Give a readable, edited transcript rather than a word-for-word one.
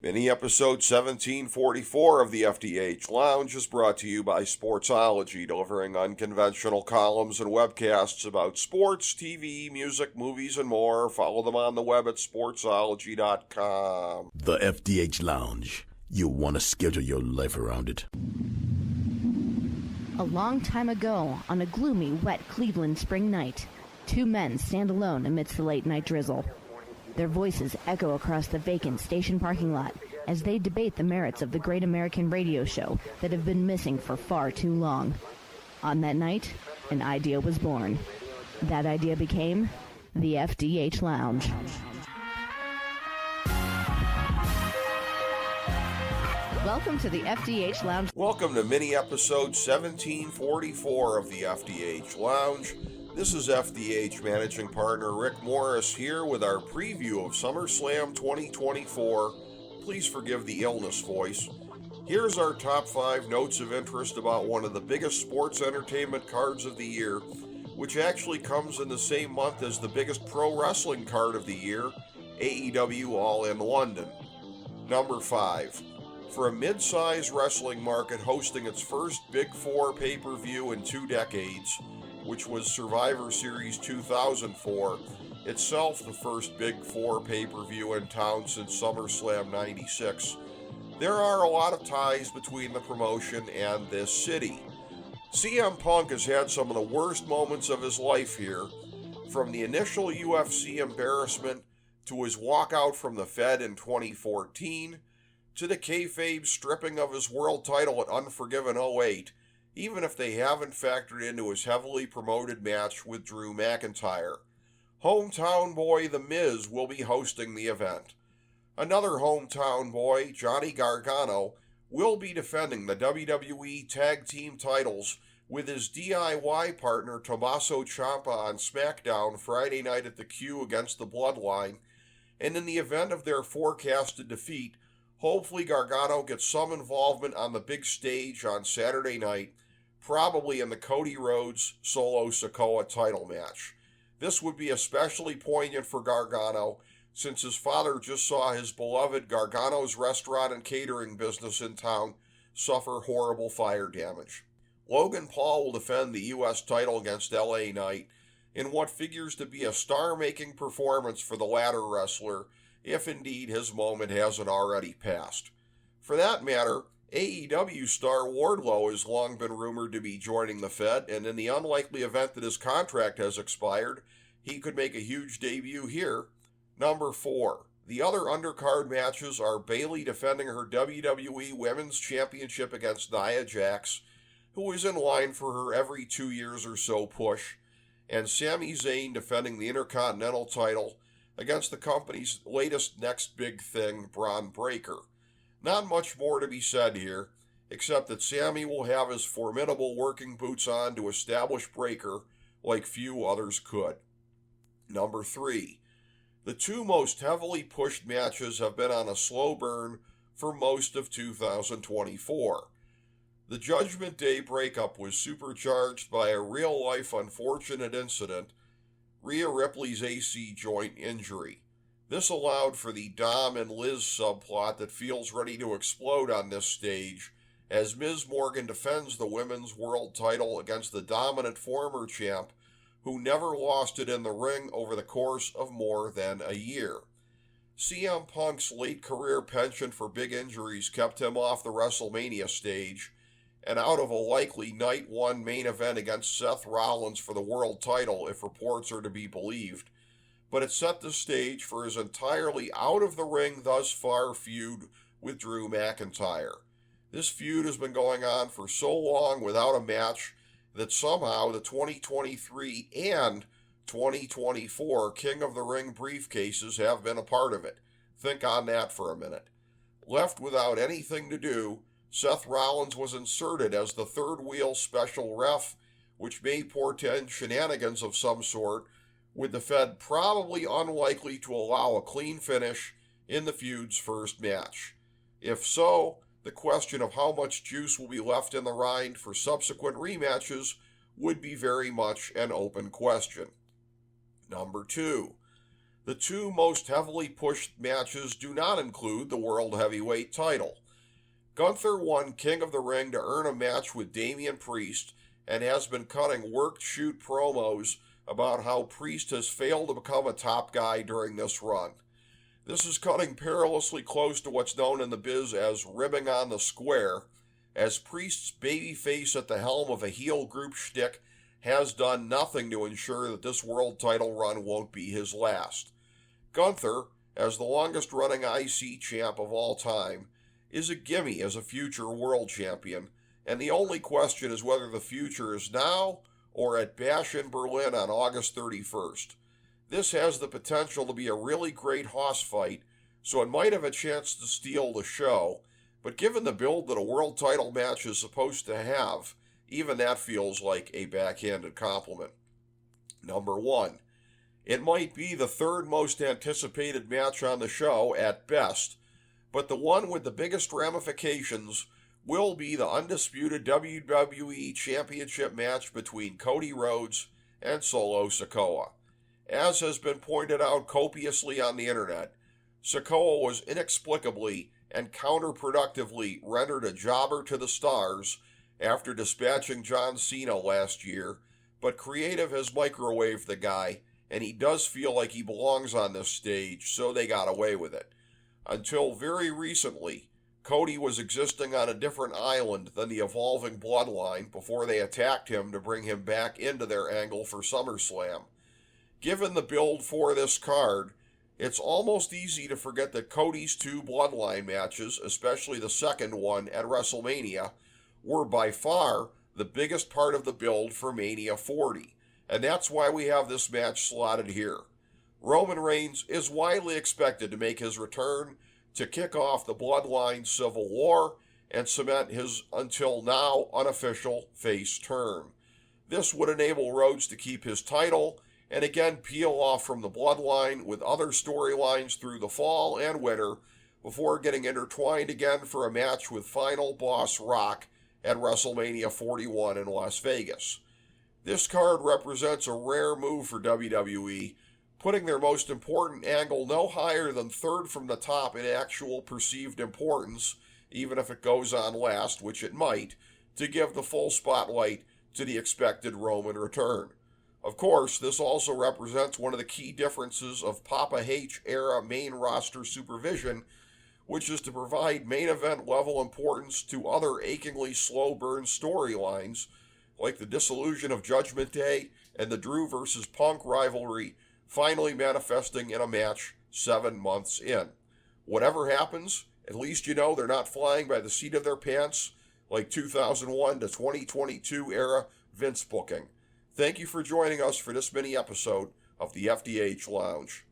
Mini episode 1744 of the FDH Lounge is brought to you by Sportsology, delivering unconventional columns and webcasts about sports, TV, music, movies, and more. Follow them on the web at sportsology.com. The FDH Lounge. You'll want to schedule your life around it. A long time ago, on a gloomy, wet Cleveland spring night, two men stand alone amidst the late-night drizzle. Their voices echo across the vacant station parking lot as they debate the merits of the great American radio show that have been missing for far too long. On that night, an idea was born. That idea became the FDH Lounge. Welcome to the FDH Lounge. Welcome to mini episode 1744 of the FDH Lounge. This is FDH Managing Partner Rick Morris here with our preview of SummerSlam 2024. Please forgive the illness voice. Here's our top 5 notes of interest about one of the biggest sports entertainment cards of the year, which actually comes in the same month as the biggest pro wrestling card of the year, AEW All in London. Number 5. For a mid-size wrestling market hosting its first Big Four pay-per-view in 2 decades, which was Survivor Series 2004, itself the first Big Four pay-per-view in town since SummerSlam 96. There are a lot of ties between the promotion and this city. CM Punk has had some of the worst moments of his life here, from the initial UFC embarrassment to his walkout from the Fed in 2014, to the kayfabe stripping of his world title at Unforgiven 08, even if they haven't factored into his heavily promoted match with Drew McIntyre. Hometown boy The Miz will be hosting the event. Another hometown boy, Johnny Gargano, will be defending the WWE Tag Team titles with his DIY partner Tommaso Ciampa on SmackDown Friday night at the Q against the Bloodline, and in the event of their forecasted defeat, hopefully Gargano gets some involvement on the big stage on Saturday night, probably in the Cody Rhodes Solo Sikoa title match. This would be especially poignant for Gargano, since his father just saw his beloved Gargano's restaurant and catering business in town suffer horrible fire damage. Logan Paul will defend the U.S. title against LA Knight in what figures to be a star-making performance for the latter wrestler, if indeed his moment hasn't already passed. For that matter, AEW star Wardlow has long been rumored to be joining the Fed, and in the unlikely event that his contract has expired, he could make a huge debut here. Number 4. The other undercard matches are Bayley defending her WWE Women's Championship against Nia Jax, who is in line for her every 2 years or so push, and Sami Zayn defending the Intercontinental title against the company's latest next big thing, Braun Breaker. Not much more to be said here, except that Sami will have his formidable working boots on to establish Breaker like few others could. Number 3. The 2 most heavily pushed matches have been on a slow burn for most of 2024. The Judgment Day breakup was supercharged by a real-life unfortunate incident, Rhea Ripley's AC joint injury. This allowed for the Dom and Liz subplot that feels ready to explode on this stage, as Ms. Morgan defends the women's world title against the dominant former champ, who never lost it in the ring over the course of more than a year. CM Punk's late career penchant for big injuries kept him off the WrestleMania stage, and out of a likely Night 1 main event against Seth Rollins for the world title, if reports are to be believed, but it set the stage for his entirely out-of-the-ring thus far feud with Drew McIntyre. This feud has been going on for so long without a match that somehow the 2023 and 2024 King of the Ring briefcases have been a part of it. Think on that for a minute. Left without anything to do, Seth Rollins was inserted as the third wheel special ref, which may portend shenanigans of some sort, with the Fed probably unlikely to allow a clean finish in the feud's first match. If so, the question of how much juice will be left in the rind for subsequent rematches would be very much an open question. Number 2. The two most heavily pushed matches do not include the World Heavyweight title. Gunther won King of the Ring to earn a match with Damian Priest and has been cutting work-shoot promos about how Priest has failed to become a top guy during this run. This is cutting perilously close to what's known in the biz as ribbing on the square, as Priest's babyface at the helm of a heel group shtick has done nothing to ensure that this world title run won't be his last. Gunther, as the longest-running IC champ of all time, is a gimme as a future world champion, and the only question is whether the future is now or at Bash in Berlin on August 31st. This has the potential to be a really great hoss fight, so it might have a chance to steal the show, but given the build that a world title match is supposed to have, even that feels like a backhanded compliment. Number 1. It might be the third most anticipated match on the show at best, but the one with the biggest ramifications will be the undisputed WWE Championship match between Cody Rhodes and Solo Sikoa. As has been pointed out copiously on the internet, Sikoa was inexplicably and counterproductively rendered a jobber to the stars after dispatching John Cena last year, but creative has microwaved the guy, and he does feel like he belongs on this stage, so they got away with it. Until very recently, Cody was existing on a different island than the evolving bloodline before they attacked him to bring him back into their angle for SummerSlam. Given the build for this card, it's almost easy to forget that Cody's two bloodline matches, especially the second one at WrestleMania, were by far the biggest part of the build for Mania 40, and that's why we have this match slotted here. Roman Reigns is widely expected to make his return to kick off the Bloodline Civil War and cement his until now unofficial face turn. This would enable Rhodes to keep his title and again peel off from the Bloodline with other storylines through the fall and winter before getting intertwined again for a match with final boss Rock at WrestleMania 41 in Las Vegas. This card represents a rare move for WWE, putting their most important angle no higher than third from the top in actual perceived importance, even if it goes on last, which it might, to give the full spotlight to the expected Roman return. Of course, this also represents one of the key differences of Papa H-era main roster supervision, which is to provide main event level importance to other achingly slow burn storylines, like the dissolution of Judgment Day and the Drew vs. Punk rivalry finally manifesting in a match 7 months in. Whatever happens, at least you know they're not flying by the seat of their pants like 2001 to 2022 era Vince booking. Thank you for joining us for this mini episode of the FDH Lounge.